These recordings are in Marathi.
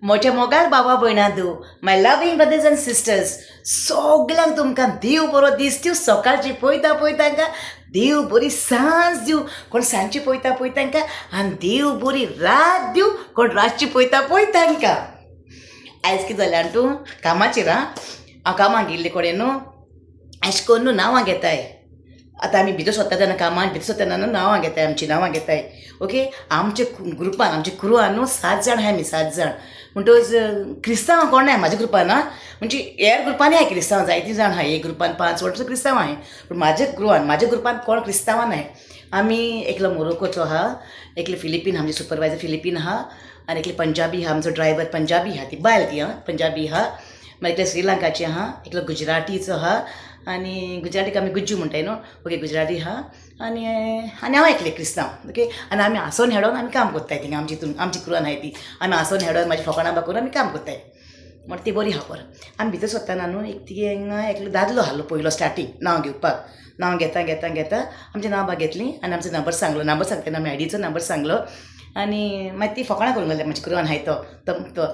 मोठ्या मोगाल बाबा भयणां माय लविंग ब्रदर्स अँड सिस्टर्स, सगळ्यांक तुमकां देव बरो दीस दिवं. सकाळची पळयता तांकां देव बरी सांज दिवं. कोण सांजची पळयता तांकां आनी देव बरी रात दिवं. कोण रातची पळयता तांकां. आयज कितें जालें आनी तूं कामाचेर हांव कामाक गेल्ले कडेन न्हू अशें करून न्हू नांवां घेताय. आतां आमी भितर सरता तेन्ना कामान भितर सरतना न्हू नांवां घेताय, आमचीं नांवां घेताय. ओके, आमचे ग्रुपान आमच्या क्रुवान न्हू 7 जाण आहाय आमी, 7 जाण. म्हणटच क्रिस्तांव कोण ना म्हाज्या ग्रुपान म्हणजे हेर ग्रुपांनी आहाय क्रिस्तांव जायतीं जाण आहाय. एक ग्रुपान 5 वर्सां क्रिस्तांव आहाय, पूण म्हाज्या ग्रुपान कोण क्रिस्तांवान नाय. आमी एकलो मोरोकोचो आहा, एकलो फिलिपीन आमचे सुपरवायझर फिलिपीन आहा, आनी एकले पंजाबी आहा, आमचो ड्रायव्हर पंजाबी आहा, ती बायल ती पंजाबी आहा. मागीर एकले श्रीलंकाची आहा, एकलो गुजरातीचो आहा, आनी गुजरातीक आमी गुज्जू म्हणटाय न्हू. ओके, गुजराती आहा आनी हांव एकले क्रिस्तांव. ओके, आनी आमी आसोन हेडोन आमी काम कोत्ताय थिंगा आमची क्रुवान आहाय ती. आमी आसोन हेडोन म्हाजी फकाणां बा करून आमी काम कोत्ताय. म्हण ती बरी आहा. आमी भितर सरतना न्हू एक एकलो दादलो आहलो पयलो स्टार्टींग नांव घेवपाक. नांव घेता आमचें नांव बा घेतलीं आनी आमचो नंबर सांगतना आमी आयडीचो नंबर सांगलो. आनी मागीर ती फकाणां करून घालता म्हाज्या क्रुवान आहाय तो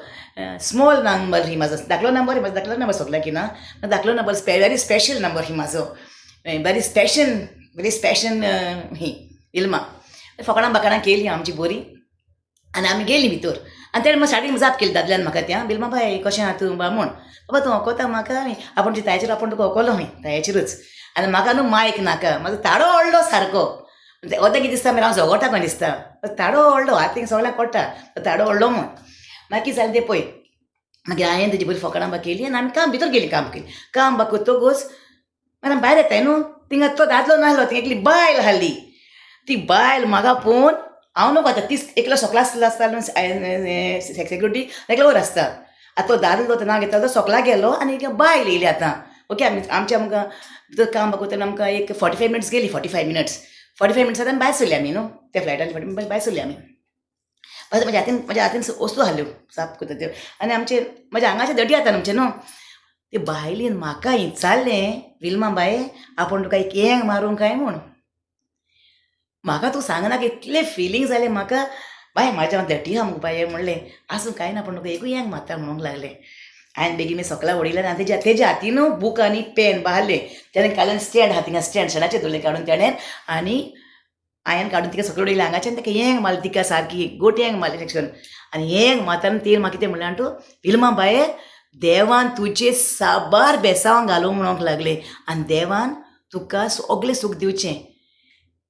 स्मॉल नंबर ही म्हाजो, धाकलो नंबर सोगला की ना, धाकलो नंबर व्हेरी स्पेशल नंबर ही म्हाजो, व्हेरी स्पेशल ही इल्मा. फकाणां बाकाणां केली आमची बरी आनी आमी गेलीं भितर. आनी तेणें स्टार्टींग जाप केली दादल्यान म्हाका त्या बिल्मा बाय कशें आहा तूं बा म्हूण. बाबा तूं ओकोता म्हाका आपूण तायेचेर आपूण तुका ओकोलो तायेचेरूच. आनी म्हाका न्हू मायक नाका, म्हाजो ताडो व्हडलो सारको. ओदें कितें दिसता हांव झगडटा कशें दिसता. ताडो व्हडलो हातींक सगळ्यांक पडटा ताडो व्हडलो म्हूण. मागीर कितें जालें तें पळय, मागीर हांवें तेजी बरी फकाणां बा केली आनी आमी भितर गेलीं काम बा कोत्तोगूच मागीर आमी भायर येताय न्हू. थिंगा तो दादलो नाहलो, थिंगा एकली बायल आहली. ती बायल म्हाका पळोवन हांव न्हू आतां ती एकलो सकला आसता न्हू सेक्युरिटी, एकलो वयर आसता. आतां तो दादलो तो नांव घेता तो सकला गेलो आनी एक बायल येयली आतां. ओके, आमकां भितर काम बा कोत्तना आमकां एक 45 मिनट्स गेली. 45 मिनट्सांत आमी भायर सरली आमी न्हू त्या फ्लायटान भायर सरली आमी. म्हाज्या हातीन वस्तू आहल्यो साफ कोत्ता त्यो आनी म्हाज्या आंगाचे दटी जाता आमचे न्हू. ते बायलीन म्हाका विचारलें, विल्मा बाये आपूण तुका एक येंग मारूं काय म्हूण. म्हाका तूं सांगना इतले फिलींग जाले म्हाका. बाय म्हाज्या दटी आहा मुगो बाये म्हणलें. आसूं कांय ना पूण तुका एकूय येंग मारता म्हणूंक लागलें. हांवें बेगीन सकला उडयलें आनी तेज्या हातीन बूक आनी पेन बाहरलें. तेणें काडलें स्टँड आहा थिंगा स्टँडाचेर दवरलें काडून तेणें आनी हांवें काडून तिका सकयल उडयलें आंगाचें आनी ताका येंग मारली तिका सारकी गोट येंग मारली सेक्शन. आनी येंग मारतना ती म्हाका कितें म्हणलें तूं विल्मा बाये देवान तुजें साबार बेसांव घालूंक म्हणूंक लागलें आनी देवान तुका सगळें सूख दिवचें.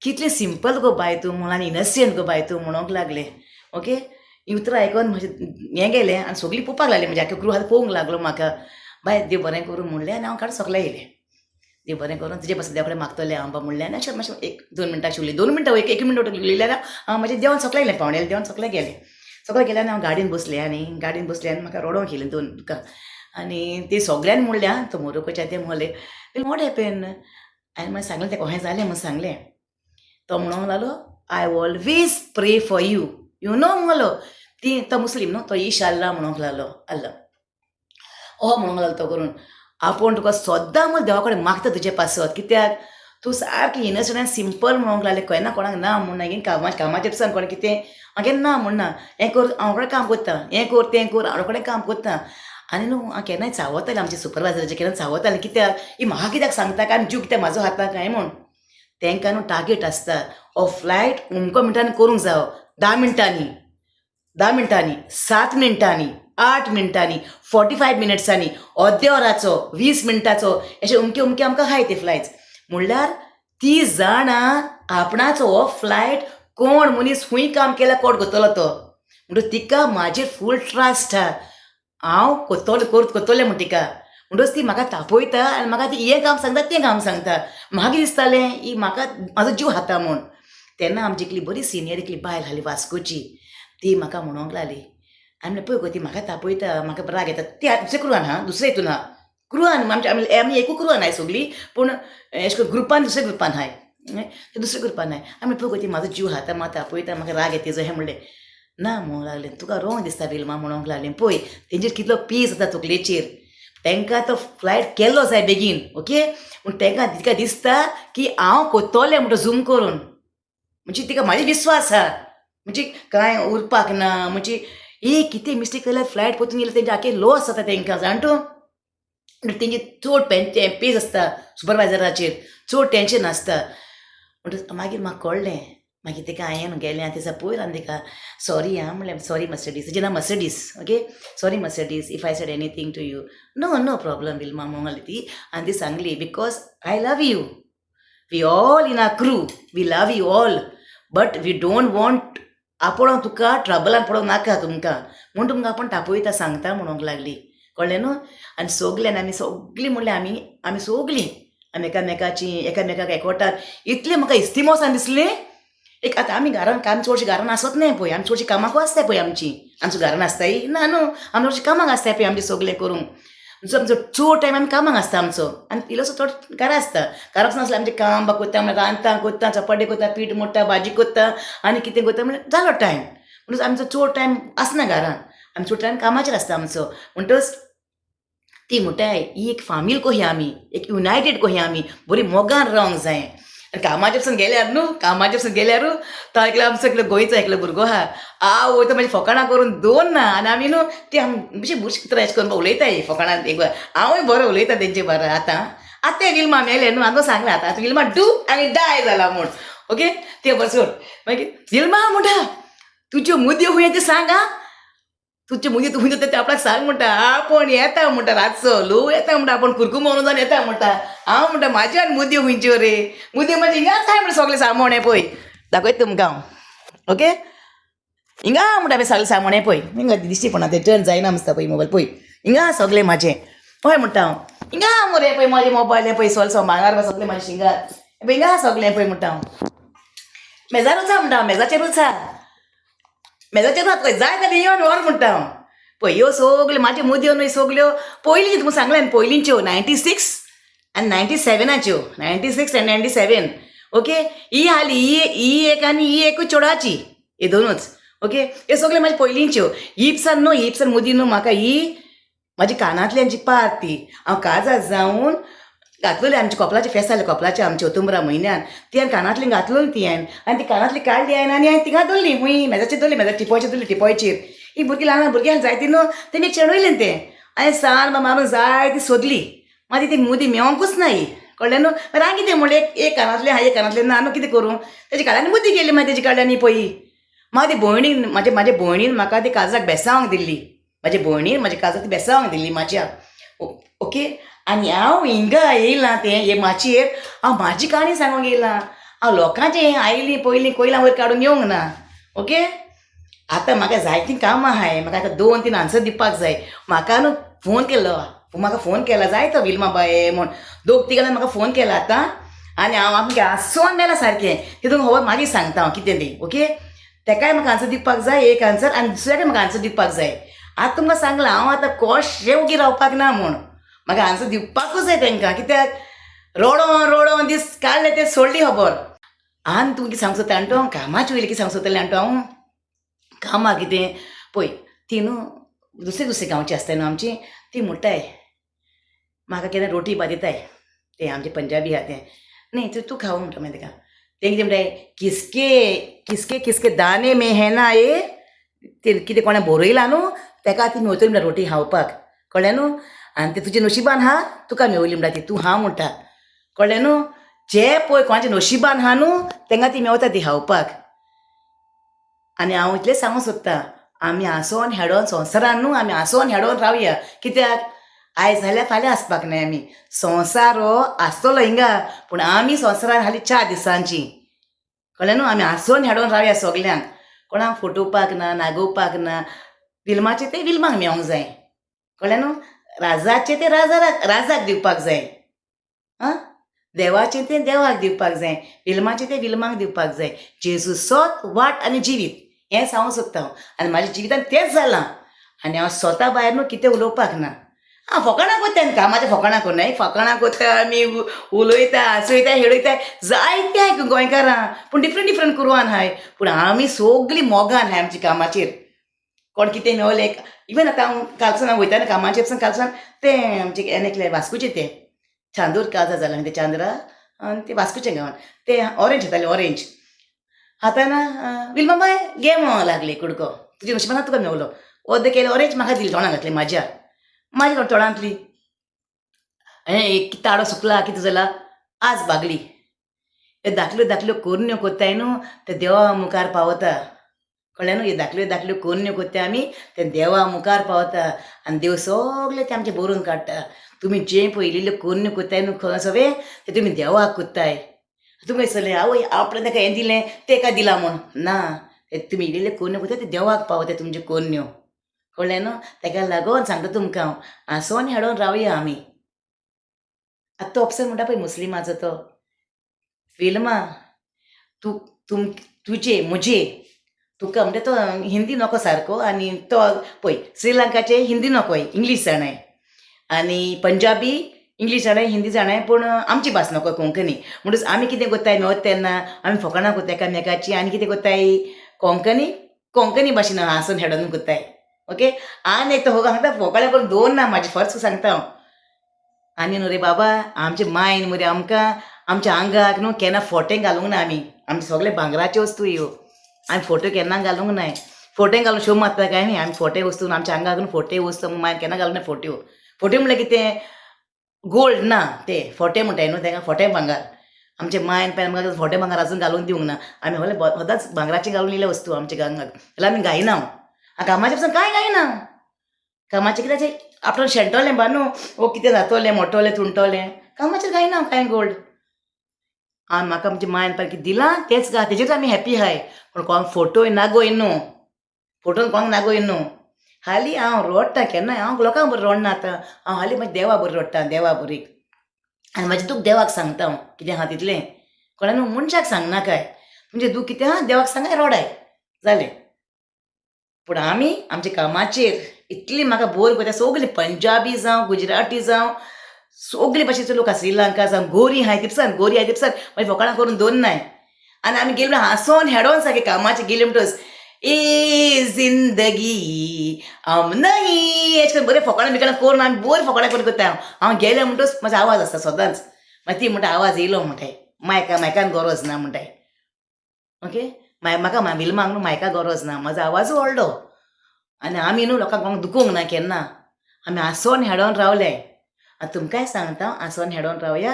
कितलें सिंपल गो बाय तूं म्हणून आनी इनसेंट गो बाय तूं म्हणूंक लागलें. ओके, ही उतरां आयकोन म्हजें हें गेलें आनी सगळीं पळोवपाक लागलीं. म्हणजे आख्यो क्रू आतां पळोवंक लागलो म्हाका. बाय देव बरें करूं म्हणलें आनी हांव काडून सकलें येयलें. देव बरें करून तुजे पासून देवा कडेन मागतलें हांव बा म्हणलें आनी अशें मातशें 1-2 मिनटां उरलीं. 2 मिनटां एक मिनट उरलें हांव म्हाजें देंवन सकलें येयलें. पावणें देंवन सकलें गेलें. सकलें गेलें आनी हांव गाडयेन बसलें आनी म्हाका रडोंक येयलें तुका. आनी ती सगळ्यांनी म्हणलें तो मोरोकोच्या ते म्हणलें वॉट हॅपन. हांवें मागीर सांगलें तेका हें जालें म्हूण सांगलें. तो म्हणूंक लागलो आय ऑलवेज प्रे फॉर यू नो म्हणलो. तो मुस्लीम न्हू, तो इशाल्ला म्हणूंक लागलो. म्हणूंक लागलो तो करून आपूण तुका सद्दां म्हूण देवा कडेन मागता तुजे पासत. कित्याक तूं सारकी इनसंट आनी सिंपल म्हणूंक लागलें. खंय ना कोणाक ना म्हणना गे कामाचेर दिसान कोणें कितें हांव ना म्हणना. हें कर हांव कडेन काम कोत्ता, हें कर तें कर हांव कडेन काम कोत्ता. आनी न्हू हांव केन्नाय चावतालें आमचे सुपरवायझराचें केन्ना चावतालें. कित्याक ही म्हाका कित्याक सांगता काय आनी जीव कित्याक म्हाजो खाता काय म्हूण. तांकां न्हू टार्गेट आसता. फ्लायट अमको मिनटांनी करूंक जायो. 10 मिनटांनी, 7 मिनटांनी, 8 मिनटांनी, 45 मिनट्सांनी, अर्दे वराचो, 20 मिनटाचो अशें अमके आमकां आहाय ते फ्लायट्स. म्हणल्यार ती जाणां आपणाचो हो फ्लायट कोण मनीस खूंय काम केल्यार कोण करतलो तो. म्हणटच तिका म्हाजेर फूल ट्रस्ट आहा. हांव कोत्तोलें म्हण तिका. म्हणटच ती म्हाका तापयता आनी म्हाका ती हें काम सांगता तें काम सांगता. म्हाका दिसतालें ही म्हाका म्हाजो जीव खाता म्हूण. तेन्ना आमची इतली बरी सिनियर इतली बायल आहली वास्कोची. ती म्हाका म्हणूंक लागली आमी पळय गो ती म्हाका तापयता म्हाका राग येता. ती दुसऱ्या क्रुवान आहा, दुसऱ्या हितून आहा क्रुवान आमी एकू क्रुवान आहाय सगळीं. पूण अशें करून ग्रुपान दुसऱ्या ग्रुपान आहाय. दुसऱ्या ग्रुपान आहाय. आमी पळय गो ती म्हाजो जीव खाता म्हाका तापयता म्हाका राग येता तेजो. हें म्हणलें ना म्हणूंक लागलें तुका रोंग दिसता विल्मा म्हणूंक लागलें. पळय तेंचेर कितलो पीस आसा तकलेचेर. तांकां तो फ्लायट केल्लो जाय बेगीन. ओके, पूण तिका दिसता की हांव कोत्तोलें म्हणटा झूम करून. म्हणजे तिका म्हाजेर विस्वास आहा. म्हणजे कांय उरपाक ना. म्हणजे एक कितें मिस्टेक जाल्यार फ्लायट परतून गेल्यार तेंचे आख्खे लॉस जाता तांकां जाण तूं तेंची चड पेज आसता सुपरवायझराचेर चड टेंशन आसता म्हणटच मागीर म्हाका कळ्ळें मागीर ताका हांवें गेलें आनी दिसा पयर आनी ताका सॉरी आं म्हणलें सॉरी मर्सिडीज तेजें नांव Mercedes okay sorry Mercedes if I said anything to you no no problem Wilma म्हणली ती आनी ती सांगली because I love you we all in our crew we love you all but we don't want आपूण हांव तुका ट्रबलान पडोवंक नाका तुमकां म्हूण तुमकां आपूण तापयता सांगता म्हणूंक लागली कळ्ळें न्हू आनी सगल्यान आमी सगळीं म्हणलें आमी सगलीं आमी एकामेकाक एकवटात इतलें म्हाका इस्तिमोसान दिसलें एक आतां आमी घरान काम चडशीं घरान आसत न्हय पळय आमी चडशीं कामाकूय आसताय पळय आमचो घरान आसताय ना न्हू आमी चडशीं कामाक आसताय पळय आमचें सगलें करूंक आमचो चड टायम आमी कामाक आसता आमचो आनी इल्लोसो चड घरा आसता घरा वचून आसल्यार आमचें काम कोत्ता रांदता कोत्ता चपाटी कोत्ता पीठ मोडटा भाजी कोत्ता आनी कितें कोत्ता म्हणल्यार जालो टायम म्हणटच आमचो चड टायम आसना घरान आमी चड टायम कामाचेर आसता आमचो म्हणटच ती म्हणटाय ही एक फामील कशी आमी एक युनायटेड कशी आमी बरी मोगान रावंक जाय आनी कामाचे पसून गेल्यार न्हू कामाचे पसून गेल्यार तो एकलो आमचो एकलो गोंयचो एकलो भुरगो आहा हांव वयता म्हाजी फकाणां करून दोन ना आनी आमी न्हू ती म्हणजे बुरशी कितें एशें करून उलयताय फकाणां एक हांवूय बरो उलयता तेंचे बरें आतां ते विल्मा मेले न्हू हांगा सांगलें आतां विल्मा डू आनी डाय जाला म्हूण ओके ते बरें सोड मागीर विल्मा म्हणटा तुज्यो मुद्यो खंय ते सांग आं तुजे मुगे तूं खंय ते आपणाक सांग म्हणटा आपूण येता म्हणटा रातचो लो येता म्हणटा आपूण कुरकू मारून जावन येता म्हणटा हांव म्हणटा म्हाज्यो आनी मुद्यो खंयच्यो रे मुद्यो म्हाजे हिंगा काय म्हणटा सगळें सामोणें पळय दाखयता तुमकां हांव ओके हिंगा म्हणटा हांवें सगळें सामोणें पळय हिंगा दिश्टी पडना ते टर्न जायना मस्ता पळय मोबायल पळय हिंगा सगळें म्हाजें पळय म्हणटा हांव हिंगा मरे पळय म्हाजें मोबायल हें पळय सोलसो भांगार सगळें म्हाजें शिंगार हिंगा सगळें पळय म्हणटा हांव मेजारूच आहा म्हणटा हांव मेजाचेरूच आहा मेजाचेर आहा जाय जाल्यार येवन व्हर म्हणटा हांव पळय ह्यो सगल्यो म्हाज्यो मुद्यो न्हय सगल्यो पयलीं तुमकां सांगलें न्ही पयलींच्यो 96 आनी 97च्यो 96 आनी 97 ओके ही हाली ही एक आनी ही एकूच चेडवाची हे दोनूच ओके ह्यो सगल्यो म्हाज्यो पयलींच्यो हिप्सान मुदी न्हू म्हाका ही म्हाजी कानांतल्यान पात ती हांव काजार जावन घातलेली आमचे कपलाचे फेस्त जालें कपलाचे आमचे ऑक्टोबरा म्हयन्यान ती हांवें कानांतली घातलेली ती हांवें आनी ती कानांतली काडली हांवें आनी हांवें तिंगा दवरली हूंय मेजाचेर दवरली मेजाचेर टिपॉयचेर दवरली टिपॉयचेर ही भुरगीं ल्हान भुरगीं जायती न्हू तेमी एक चेडवयलें तें हांवें साल मारून जाय ती सोदली मागीर ती मुदी मेळोंकूच ना ही कळ्ळें न्हू मागीर हांवें कितें म्हणलें एक कानांतलें हांवें एक कानांतलें ना न्हू कितें करूं तेजे कडल्यान मुदी गेली मागीर तेजे कडल्यान पळय मागीर ती भयणीन म्हाज्या भयणीन म्हाका ती काजराक बेसावंक दिल्ली म्हाज्या भयणीन म्हाज्या काजराक ती बेसावंक दिल्ली म्हाज्या ओके आनी हांव हिंगा येयलां तें हे माचयेर हांव म्हाजी काणी सांगूंक येयलां हांव लोकांचें आयलीं पयलीं कोयलां वयर काडून येवंक ना ओके आतां म्हाका जायतीं कामां आहाय म्हाका आतां 2-3 आन्सर दिवपाक जाय म्हाका न्हू फोन केलो म्हाका फोन केला जाय तो विल्मा बाये म्हूण 2-3 जाणां म्हाका फोन केला आतां आनी हांव आमगे आसोन मेला सारकें तितून खबर मागीर सांगता हांव कितें तें ओके तेकाय म्हाका आन्सर दिवपाक जाय एक आन्सर आनी दुसऱ्याकय म्हाका आन्सर दिवपाक जाय आतां तुमकां सांगलां हांव आतां कशें उगी रावपाक ना म्हूण म्हाका आन्सर दिवपाकूच जाय तांकां कित्याक रडोन दीस काडले ते सोडली खबर आनी तूं कितें सांगूं सोदता आणटो कामाचें वयलें कितें सांगूं सोदतालें आणटो हांव कामां कितें पळय ती न्हू दुसरी गांवची आसताय न्हू आमची ती म्हणटाय म्हाका केन्ना रोटी बांदिताय ते आमचे पंजाबी आहा ते न्ही तूं खावं म्हणटा मागीर ताका तें कितें म्हणटाय किसके किसके दाने में हे ना ये ते कितें कोणें बरयलां न्हू तेका ती मेवतली म्हणटा रोटी खावपाक कळ्ळें न्हू आनी ते तुजे नशिबान आहा तुका मेवली म्हणटा ती तूं हा म्हणटा कळ्ळें न्हू जे पळय कोणाच्या नशिबान आहा न्हू तांकां ती मेवता ती खावपाक आनी हांव इतलें सांगूंक सोदतां आमी आसोन हेडोन संवसारान न्हू आमी आसोन हेडोन रावया कित्याक आयज जाल्यार फाल्यां आसपाक नाय आमी संवसार हो आसतलो हिंगा पूण आमी संवसारान हालीं 4 दिसांची कळ्ळें न्हू आमी आसोन हेडोन रावया सगल्यांक कोणाक फटोवपाक ना नागोवपाक ना विल्माचें तें विल्माक मेळोंक जाय कळ्ळें न्हू राजाचें तें राजाक दिवपाक जाय आं देवाचें तें देवाक दिवपाक जाय विल्माचें तें विल्माक दिवपाक जाय जेजू सोत वाट आनी जिवीत हें सांगूंक सोदता हांव आनी म्हाज्या जिवितान तेंच जालां आनी हांव स्वता भायर न्हू कितें उलोवपाक ना हांव फकाणां कोत्ता आनी कामाचें फकाणां करना फकाणां कोत्ता आमी उलयता हांसयता हेडयता जायते हाय गोंयकारां पूण डिफरंट करून हाय पूण आमी सगलीं मोगान हाय आमच्या कामाचेर कोण कितें मेवलें इवन आतां हांव कालसावन हांव वयतालें कामाचेर पसून कालसावन तें आमचें एनेकलें वास्कोचें तें चांदूर काजार जालां तें चांद्रा आनी तें वास्कोचें गांवान तें ऑरेंज येतालें ऑरेंज आतां ना विल्मा बाय घे म्हणोंक लागली कुडको तुजे नशिबान तुका मेवलो अर्द केलें ऑरेंज म्हाका दिली तोंडां घातली म्हाज्या तोंडांतली एक ताळो सुकला कितें जाला आज बागली हे धाकल्यो कोरण्यो कोत्ताय न्हू ते देवा मुखार पावता कळ्ळें न्हू हे धाकल्यो कोरण्यो कोत्ताय आमी ते देवा मुखार पावता आनी देव सगळें ते आमचें बरोवन काडटा तुमी जे पयलिल्ल्यो कोरण्यो कोत्ताय न्हू खंय सगळे ते तुमी देवाक कोत्ताय तुमी दिसतलें आवय आपणें ताका हें दिलें तेका दिलां म्हूण ना ते तुमी इल्ले कोरण्यो कोत्ताय ते देवाक पावता तुमच्यो कोरण्यो कळ्ळें न्हू तेका लागून सांगता तुमकां हांव आसोन हाडून रावया आमी आतां तो ऑप्शन म्हणटा पळय मुस्लिमाचो तो फिल्मा तुजे म्हजे तुका म्हणजे तो हिंदी नको सारको आनी तो पळय श्रीलंकाचे हिंदी नको इंग्लीश जाणाय आनी पंजाबी इंग्लीश जाणाय हिंदी जाणाय पूण आमची भास नको कोंकणी म्हणटच आमी कितें कोत्ताय मेवत तेन्ना आमी फकाणां कोत्ताय एकामेकाची आनी कितें कोत्ताय कोंकणी भाशेन हांसून हेडोन कोत्ताय ओके आनी एक तो सांगता फोकाळे करून दोन ना म्हाजे फर्स्ट सांगता हांव आनी न्हू रे बाबा आमचे मायन मरे आमकां आमच्या आंगाक न्हू केन्ना फोटे घालूंक ना आमी सगळे भांगराच्यो वस्तू ह्यो आमी फोटो केन्ना घालूंक नाय फोटे घालून शो मारता काय न्ही आमी फोटे वस्तू आमच्या आंगाक न्हू फोटे वस्तू मागीर केन्ना घालूंक ना फोटे म्हणल्यार कितें गोल्ड ना ते फोटे म्हणटाय न्हू ताका फोटे भांगार आमचे मायन पॅन आमकां फोटे भांगार आजून घालूंक दिवंक ना आमी सदांच भांगराचे घालून येयले वस्तू आमच्या आंगाक जाल्यार आमी गायना कामाचे पासून कांय गायना कामाचें कित्याचें आपणान शेणटोलें बा न्हू वो कितें जातोलें मोटोलें तुणटोलें कामाचेर गायना कांय गोल्ड आनी म्हाका आमचे मायन पॅन कितें दिलां तेंच घा तेजेर आमी हॅप्पी आहाय पूण कोणाक फोटोय नागोय न्हू फोटोन कोणाक नागोय न्हू हालीं हांव रोडटां केन्नाय हांव लोकांक बरें रोडना आतां हांव हालीं म्हाज्या देवा बरें रोडटां देवा बरी आनी म्हाजें दूख देवाक सांगता हांव कितें आहा तितलें कोणा न्हू मनशाक सांगना काय म्हणजे दूख कितें आहा देवाक सांगाय रोडाय जालें पूण आमी आमच्या कामाचेर इतली म्हाका बोर करता सगलीं पंजाबी जावं गुजराती जावं सगळे भाशेचे लोक आहा श्रीलंका जावं गोरी आहाय तिपसान मागीर फकाणां करून दवरनाय आनी आमी गेले हांसोन हेडोन सारकें कामाचे गेले म्हणटच ए जिंदगी हम नहीं अशें करून बरें फकाणां बिकाणां करून आमी बरें फकाणां करून करता हांव गेलें म्हणटच म्हाजो आवाज आसता सदांच मागीर ती म्हणटा आवाज येयलो म्हणटाय मायकान गरज ना म्हणटाय ओके म्हाका विल्मांक न्हू मायका गरज ना म्हाजो आवाज व्हडलो आनी आमी न्हू लोकांक दुखोवंक ना केन्ना आमी हांसोन हेडोन रावले आनी तुमकांय सांगता हांसोन हेडोन रावया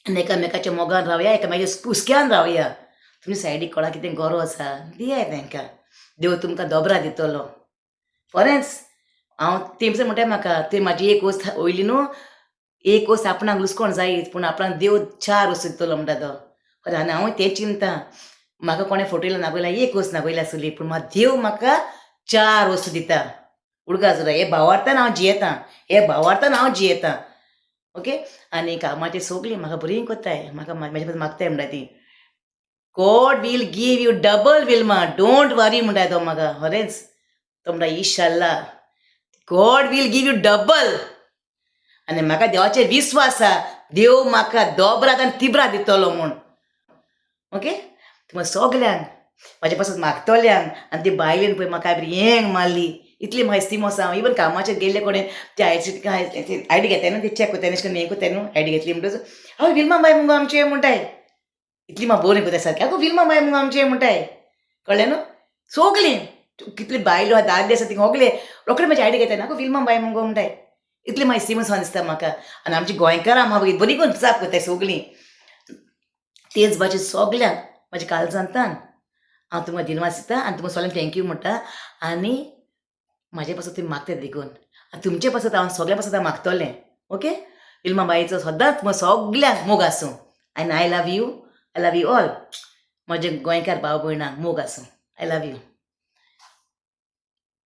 आनी एकामेकाच्या मोगान रावया एकामेकाच्या कुसक्यान रावया तुमी सायडीक कोणाक कितें गरज आसा दियाय तांकां देव तुमकां दोबरा दितलो फॉरेन्स हांव तेमचे म्हणटाय म्हाका ती म्हाजी एक वस्त वयली न्हू एक वस्त आपणाक लुसकोण जायत पूण आपणाक देव 4 वस्तू दितलो म्हणटा तो आनी हांव तें चिंता म्हाका कोणें फोटोयला नागयला एक वस्त नागयला आसली पूण देव म्हाका 4 वस्तू दिता उडगा सुद्दां हे भावार्थान हांव जियेतां ओके आनी कामाची सगळीं म्हाका बरी कोत्ताय म्हाका म्हाजे पासून मागताय म्हणटा ती God will give you double Wilma don't worry म्हणटाय तो म्हाका हरेच तो म्हणटा इन्शाल्लाह God will give you double आनी म्हाका देवाचेर विस्वास आसा देव म्हाका दोबरात आनी तिबरात दितलो म्हूण ओके तुमकां सगल्यांक म्हाजे पासून मागतल्यांक आनी ती बायलेन पळय म्हाका बरी हेंग मारली इतली म्हाका इस्तीम आसा इवन कामाचेर गेल्ले कोणें ते आयडी घेताय न्हू ते चॅक कोत्ताय अशें करून हें कोत्ताय न्हू आयडी घेतली म्हणटच हांव विल्मा बाय मुगो आमचे म्हणटाय इतली म्हाका बोरी कोत्ताय सारकी आगो विल्मा बाय मुगो आमचे म्हणटाय कळ्ळें न्हू सगलीं कितली बायलो दादले आसा ती सगळे रोखडे म्हाजी आयडी घेताय आगो विल्मा बाय मुगो म्हणटाय इतली म्हाका इस्तीम सान दिसता म्हाका आनी आमची गोंयकारां म्हाका बरी करून जाप कोत्ताय सगलीं तेच भाशेन सगल्यांक म्हाज्या काळजांतल्यान हांव तुमकां दिनवास दिता आनी तुमकां सगळ्यांक थँक्यू म्हणटा आनी म्हाजे पासून तुमी मागतात देखून आनी तुमचे पासून हांव सगळ्या पासून मागतलें ओके विल्मा बाईचो सदांच तुमकां सगल्यांक मोग आसूं आनी आय लव यू ऑल म्हजे गोंयकार भाव भयणांक मोग आसूं आय लव यू